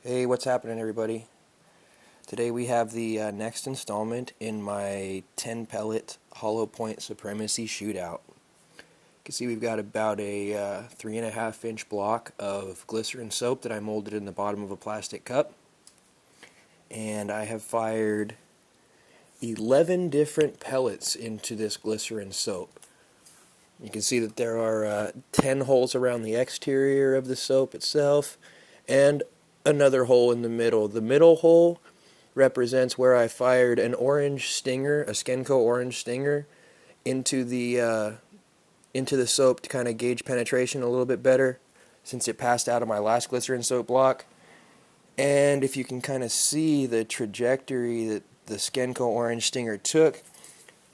Hey, what's happening, everybody? Today we have the next installment in my 10 pellet hollow point supremacy shootout. You can see we've got about a 3.5 inch block of glycerin soap that I molded in the bottom of a plastic cup. And I have fired 11 different pellets into this glycerin soap. You can see that there are 10 holes around the exterior of the soap itself and another hole in the middle. The middle hole represents where I fired an orange stinger, a scanco orange stinger, into the soap to kind of gauge penetration a little bit better, since it passed out of my last glycerin soap block. And if you can kind of see the trajectory that the scanco orange stinger took,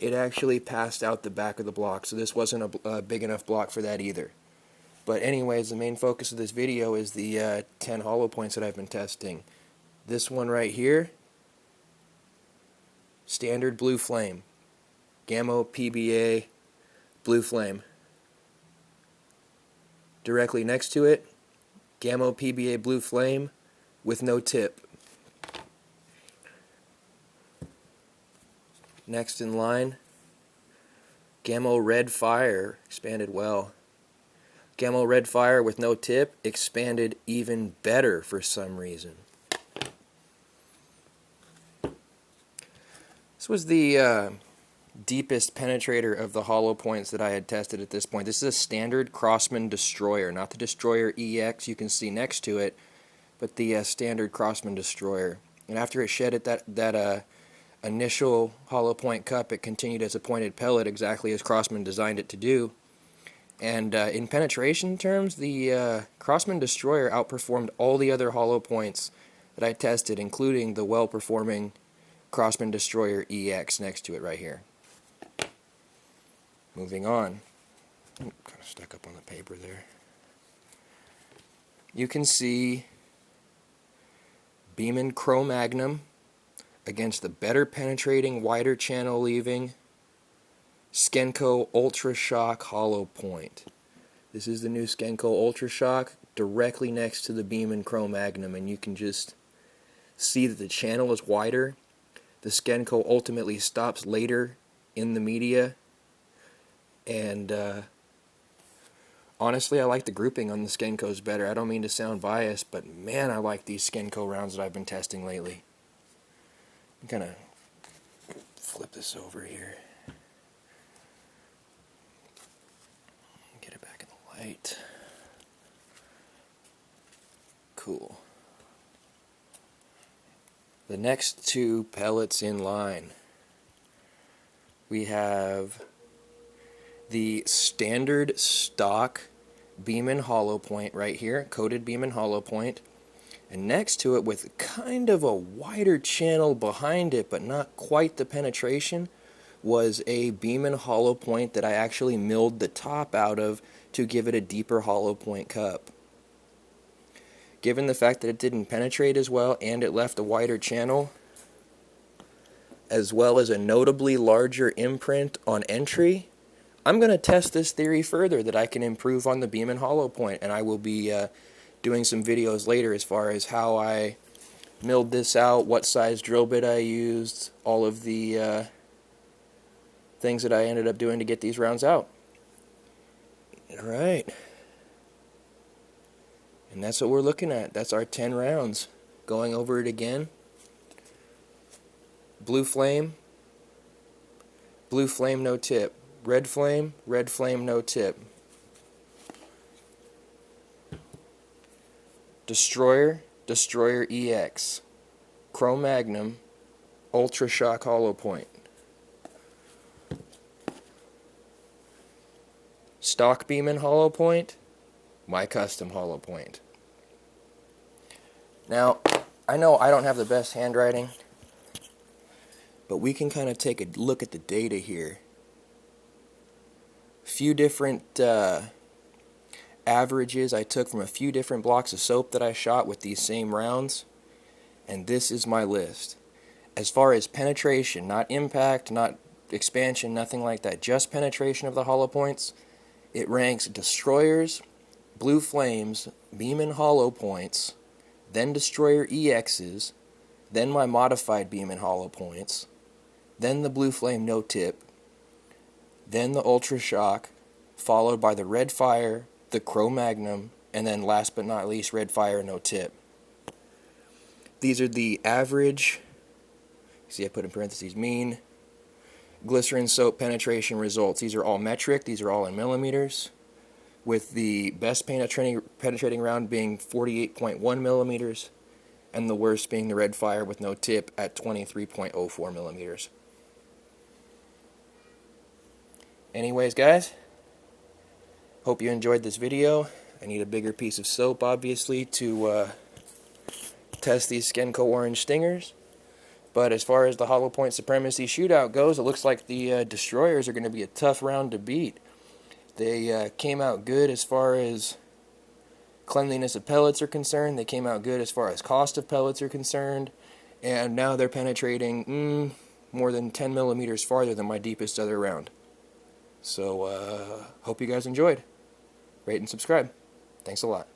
it actually passed out the back of the block, so this wasn't a big enough block for that either. But anyways, the main focus of this video is the 10 hollow points that I've been testing. This one right here, standard blue flame, Gamma PBA blue flame. Directly next to it, Gamma PBA blue flame with no tip. Next in line, Gamma red fire, expanded well. Gamma red fire with no tip, expanded even better for some reason. This was the deepest penetrator of the hollow points that I had tested at this point. This is a standard Crossman destroyer, not the Destroyer EX you can see next to it, but the standard Crossman destroyer. And after it shed that initial hollow point cup, it continued as a pointed pellet, exactly as Crossman designed it to do. And in penetration terms, the Crossman destroyer outperformed all the other hollow points that I tested, including the well-performing Crossman Destroyer EX next to it right here. Moving on. Kind of stuck up on the paper there. You can see Beeman Cro-Magnum against the better penetrating, wider channel leaving Scanco Ultra Shock hollow point. This is the new Scanco Ultra Shock, directly next to the Beeman Cro-Magnum, and you can just see that the channel is wider. The Scanco ultimately stops later in the media, and honestly, I like the grouping on the Scancos better. I don't mean to sound biased, but man, I like these Scanco rounds that I've been testing lately. I'm gonna flip this over here. Get it back in the light. Cool. The next two pellets in line, we have the standard stock Beeman hollow point right here, coated Beeman hollow point, and next to it with kind of a wider channel behind it, but not quite the penetration, was a Beeman hollow point that I actually milled the top out of to give it a deeper hollow point cup. Given the fact that it didn't penetrate as well and it left a wider channel, as well as a notably larger imprint on entry, I'm going to test this theory further that I can improve on the Beeman hollow point, and I will be doing some videos later as far as how I milled this out, what size drill bit I used, all of the things that I ended up doing to get these rounds out. Alright. And that's what we're looking at. That's our 10 rounds. Going over it again. Blue flame, no tip. Red flame, no tip. Destroyer EX. Cro-Magnum, Ultra Shock hollow point. Stock Beeman hollow point, my custom hollow point. Now, I know I don't have the best handwriting, but we can kind of take a look at the data here. Few different averages I took from a few different blocks of soap that I shot with these same rounds, and this is my list. As far as penetration, not impact, not expansion, nothing like that, just penetration of the hollow points, it ranks Destroyers, Blue Flames, Beeman hollow points, then Destroyer EXs, then my modified beam and hollow points, then the Blue Flame no tip, then the Ultra Shock, followed by the Red Fire, the Cro-Magnum, and then last but not least, Red Fire no tip. These are the average, see I put in parentheses, mean glycerin soap penetration results. These are all metric, these are all in millimeters, with the best penetrating round being 48.1 millimeters, and the worst being the Red Fire with no tip at 23.04 millimeters. Anyways, guys, hope you enjoyed this video. I need a bigger piece of soap, obviously, to test these Scanco orange stingers. But as far as the hollow point supremacy shootout goes, it looks like the destroyers are going to be a tough round to beat. They came out good as far as cleanliness of pellets are concerned. They came out good as far as cost of pellets are concerned. And now they're penetrating more than 10 millimeters farther than my deepest other round. So, hope you guys enjoyed. Rate and subscribe. Thanks a lot.